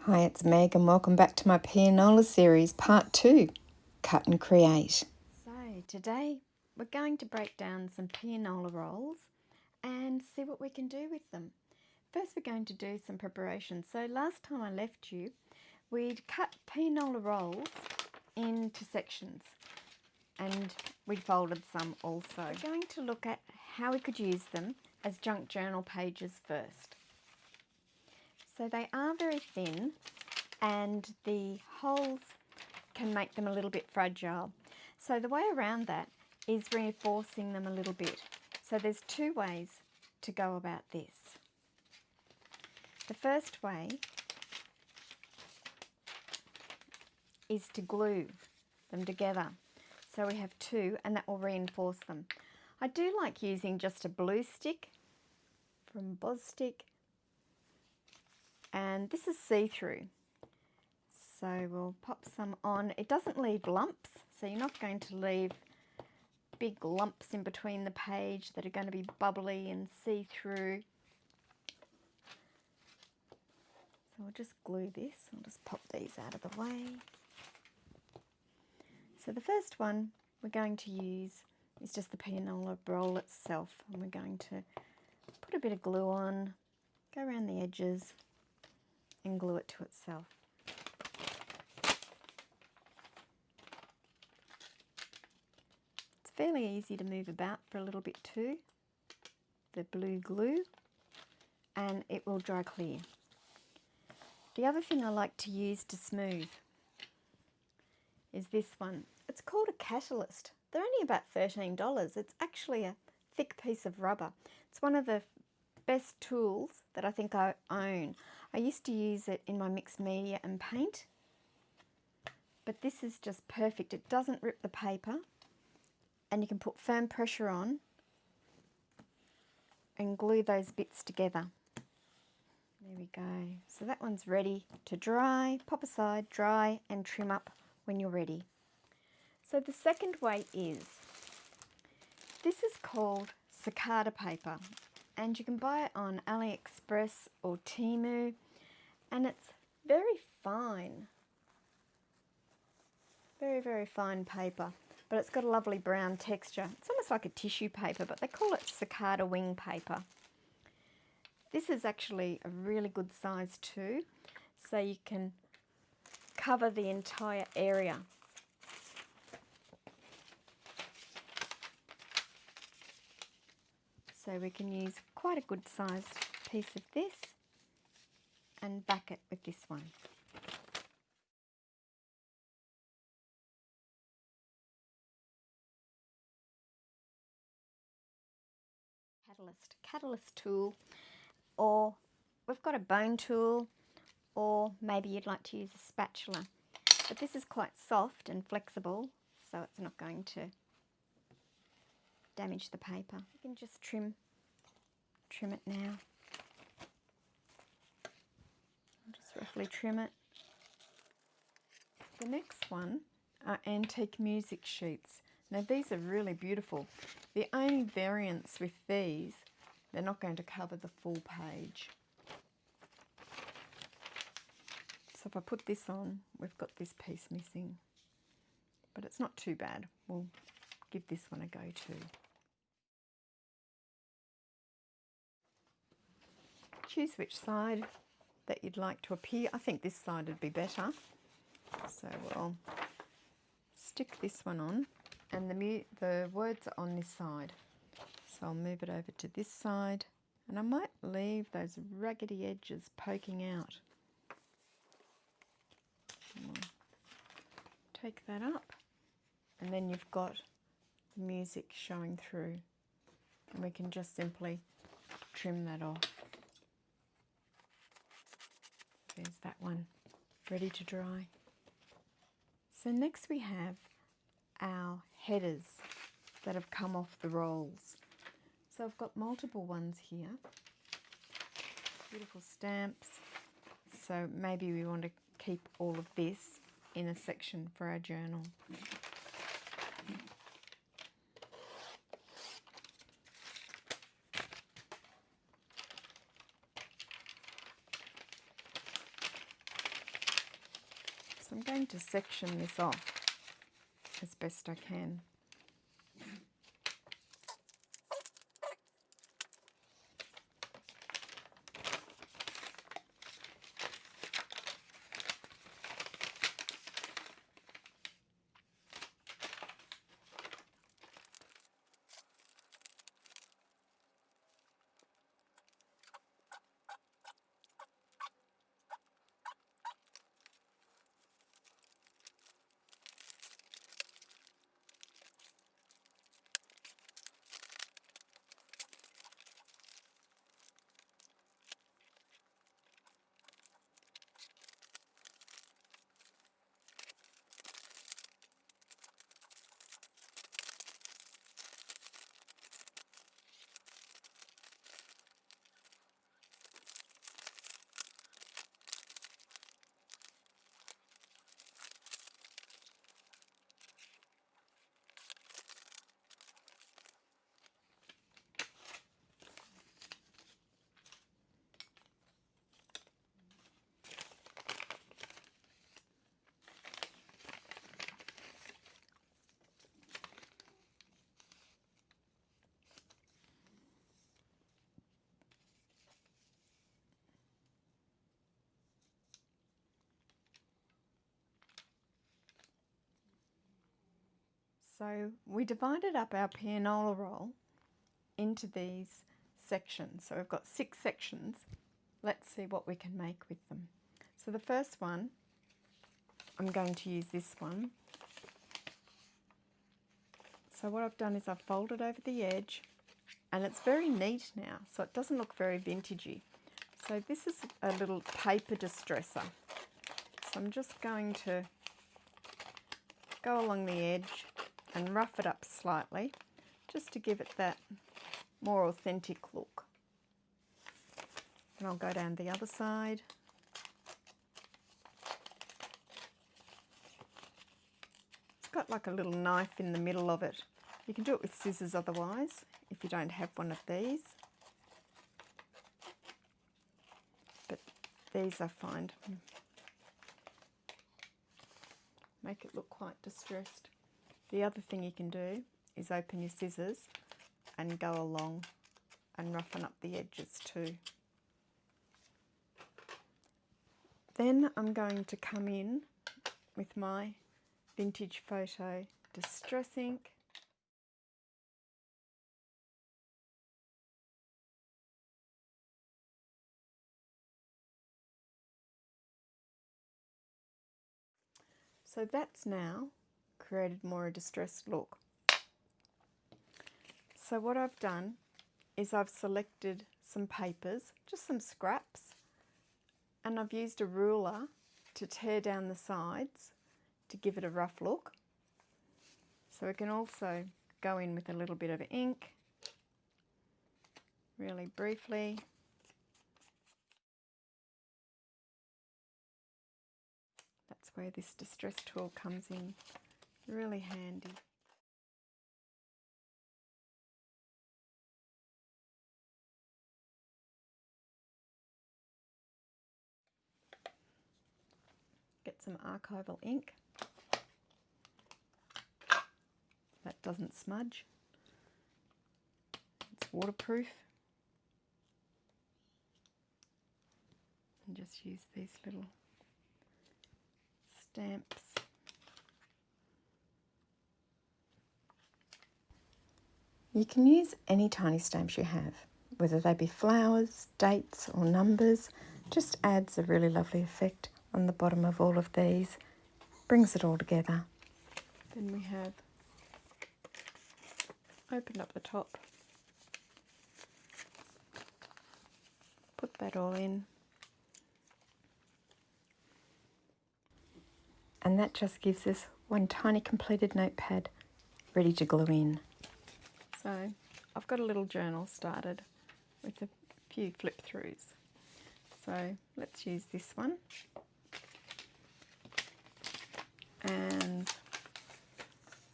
Hi, it's Meg and welcome back to my Pianola series, part 2, Cut and Create. So today we're going to break down some pianola rolls and see what we can do with them. First we're going to do some preparation. So last time I left you, we'd cut pianola rolls into sections and we'd folded some also. We're going to look at how we could use them as junk journal pages first. So they are very thin and the holes can make them a little bit fragile. So the way around that is reinforcing them a little bit. So there's two ways to go about this. The first way is to glue them together. So we have two and that will reinforce them. I do like using just a blue stick from Bosstick, and this is see-through. So we'll pop some on. It doesn't leave lumps, so you're not going to leave big lumps in between the page that are going to be bubbly and see-through. So we'll just glue this. I'll just pop these out of the way. So the first one we're going to use is just the pianola roll itself, and we're going to put a bit of glue on, go around the edges and glue it to itself. It's fairly easy to move about for a little bit too, the blue glue, and it will dry clear. The other thing I like to use to smooth is this one. It's called a catalyst. They're only about $13. It's actually a thick piece of rubber. It's one of the best tools that I think I own. I used to use it in my mixed media and paint, but this is just perfect. It doesn't rip the paper, and you can put firm pressure on and glue those bits together. There we go. So that one's ready to dry. Pop aside, dry, and trim up when you're ready. So the second way is, this is called cicada paper, and you can buy it on AliExpress or Temu, and it's very fine. Very, very fine paper, but it's got a lovely brown texture. It's almost like a tissue paper, but they call it cicada wing paper. This is actually a really good size too, so you can cover the entire area. So we can use quite a good sized piece of this and back it with this one. Catalyst tool, or we've got a bone tool, or maybe you'd like to use a spatula. But this is quite soft and flexible, so it's not going to damage the paper. You can just trim it now. I'll just roughly trim it. The next one are antique music sheets. Now these are really beautiful. The only variance with these, they're not going to cover the full page. So if I put this on, we've got this piece missing, but it's not too bad. We'll give this one a go too. Choose which side that you'd like to appear. I think this side would be better. So we'll stick this one on, and the words are on this side. So I'll move it over to this side, and I might leave those raggedy edges poking out. We'll take that up, and then you've got the music showing through, and we can just simply trim that off. There's that one, ready to dry. So next we have our headers that have come off the rolls. So I've got multiple ones here, beautiful stamps. So maybe we want to keep all of this in a section for our journal. I'm going to section this off as best I can. So we divided up our pianola roll into these sections. So we've got 6 sections. Let's see what we can make with them. So the first one, I'm going to use this one. So what I've done is I've folded over the edge, and it's very neat now, so it doesn't look very vintagey. So this is a little paper distresser. So I'm just going to go along the edge and rough it up slightly, just to give it that more authentic look. And I'll go down the other side. It's got like a little knife in the middle of it. You can do it with scissors otherwise, if you don't have one of these. But these I find make it look quite distressed. The other thing you can do is open your scissors and go along and roughen up the edges too. Then I'm going to come in with my Vintage Photo Distress ink. So that's now created more a distressed look. So what I've done is I've selected some papers, just some scraps, and I've used a ruler to tear down the sides to give it a rough look. So we can also go in with a little bit of ink, really briefly. That's where this distress tool comes in, really handy. Get some archival ink. That doesn't smudge. It's waterproof. And just use these little stamps. You can use any tiny stamps you have, whether they be flowers, dates or numbers. Just adds a really lovely effect on the bottom of all of these. Brings it all together. Then we have opened up the top. Put that all in. And that just gives us one tiny completed notepad ready to glue in. So I've got a little journal started with a few flip throughs. So let's use this one. And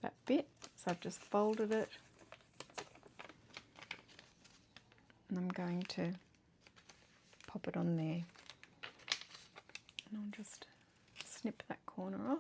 that bit, so I've just folded it. And I'm going to pop it on there. And I'll just snip that corner off.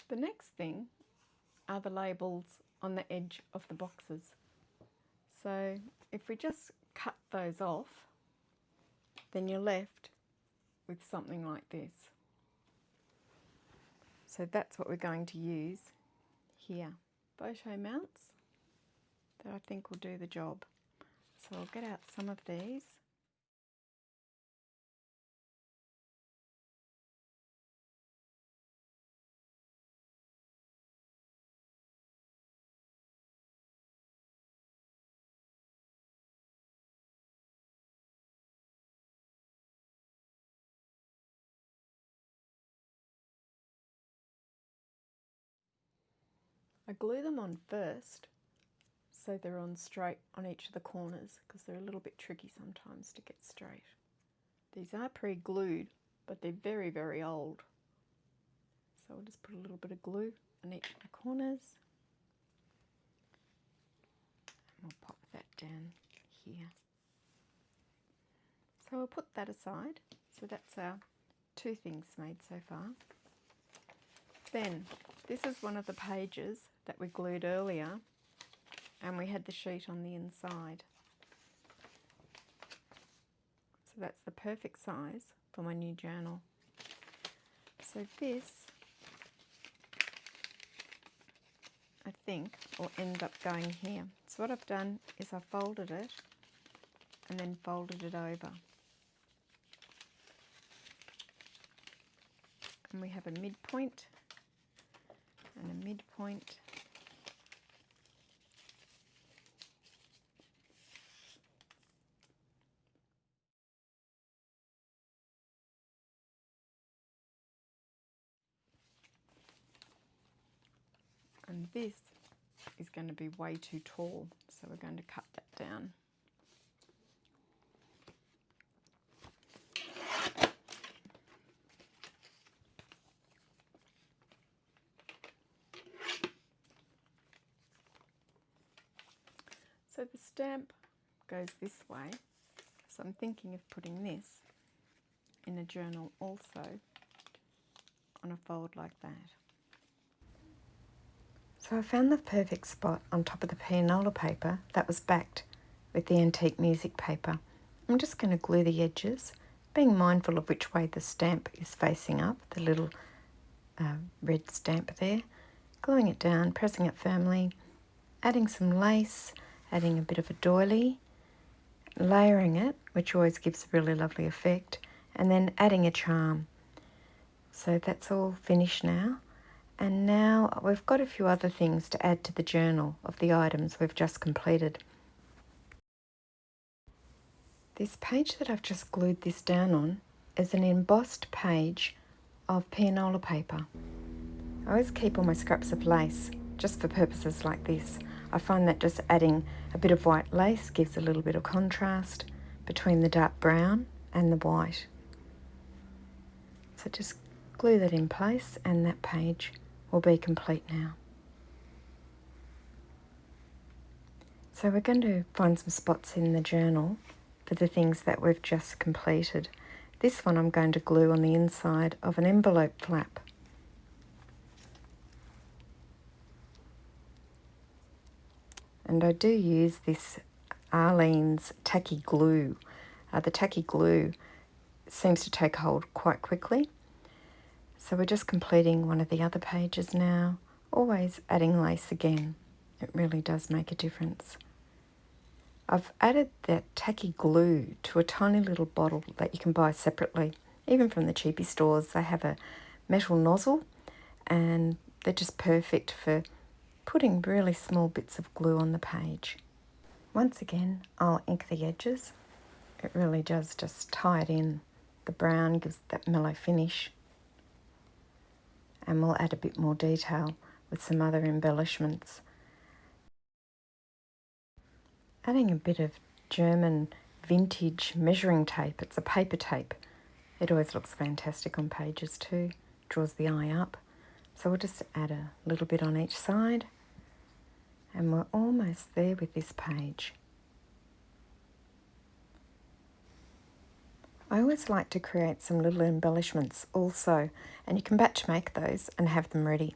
The next thing are the labels on the edge of the boxes. So if we just cut those off, then you're left with something like this. So that's what we're going to use here. Photo mounts that I think will do the job. So I'll get out some of these. I glue them on first so they're on straight on each of the corners, because they're a little bit tricky sometimes to get straight. These are pre-glued, but they're very, very old. So I'll just put a little bit of glue on each of the corners. And we'll pop that down here. So I'll put that aside. So that's our 2 things made so far. Then this is one of the pages that we glued earlier, and we had the sheet on the inside. So that's the perfect size for my new journal. So this, I think, will end up going here. So what I've done is I folded it and then folded it over. And we have a midpoint and a midpoint. And this is going to be way too tall, so we're going to cut that down. So the stamp goes this way, so I'm thinking of putting this in a journal also on a fold like that. So I found the perfect spot on top of the pianola paper that was backed with the antique music paper. I'm just going to glue the edges, being mindful of which way the stamp is facing up, the little red stamp there, gluing it down, pressing it firmly, adding some lace, adding a bit of a doily, layering it, which always gives a really lovely effect, and then adding a charm. So that's all finished now. And now we've got a few other things to add to the journal of the items we've just completed. This page that I've just glued this down on is an embossed page of pianola paper. I always keep all my scraps of lace just for purposes like this. I find that just adding a bit of white lace gives a little bit of contrast between the dark brown and the white. So just glue that in place and that page will be complete now. So we're going to find some spots in the journal for the things that we've just completed. This one I'm going to glue on the inside of an envelope flap. And I do use this Arlene's tacky glue. The tacky glue seems to take hold quite quickly. So we're just completing one of the other pages now, always adding lace again. It really does make a difference. I've added that tacky glue to a tiny little bottle that you can buy separately. Even from the cheapy stores, they have a metal nozzle, and They're just perfect for putting really small bits of glue on the page. Once again, I'll ink the edges. It really does just tie it in. The brown gives that mellow finish. And we'll add a bit more detail with some other embellishments. Adding a bit of German vintage measuring tape. It's a paper tape. It always looks fantastic on pages too. Draws the eye up. So we'll just add a little bit on each side. And we're almost there with this page. I always like to create some little embellishments also, and you can batch make those and have them ready.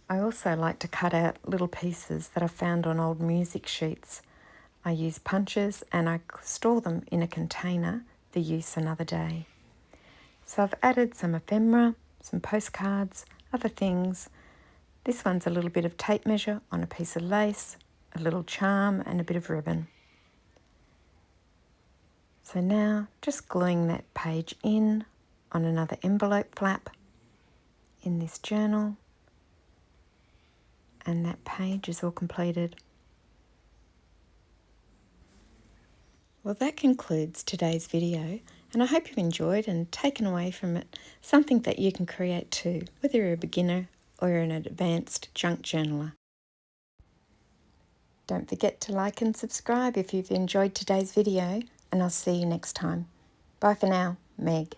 I also like to cut out little pieces that I found on old music sheets. I use punches and I store them in a container for use another day. So I've added some ephemera, some postcards, other things. This one's a little bit of tape measure on a piece of lace, a little charm and a bit of ribbon. So now just gluing that page in on another envelope flap in this journal, and that page is all completed. Well, that concludes today's video, and I hope you've enjoyed and taken away from it something that you can create too, whether you're a beginner or you're an advanced junk journaler. Don't forget to like and subscribe if you've enjoyed today's video, and I'll see you next time. Bye for now, Meg.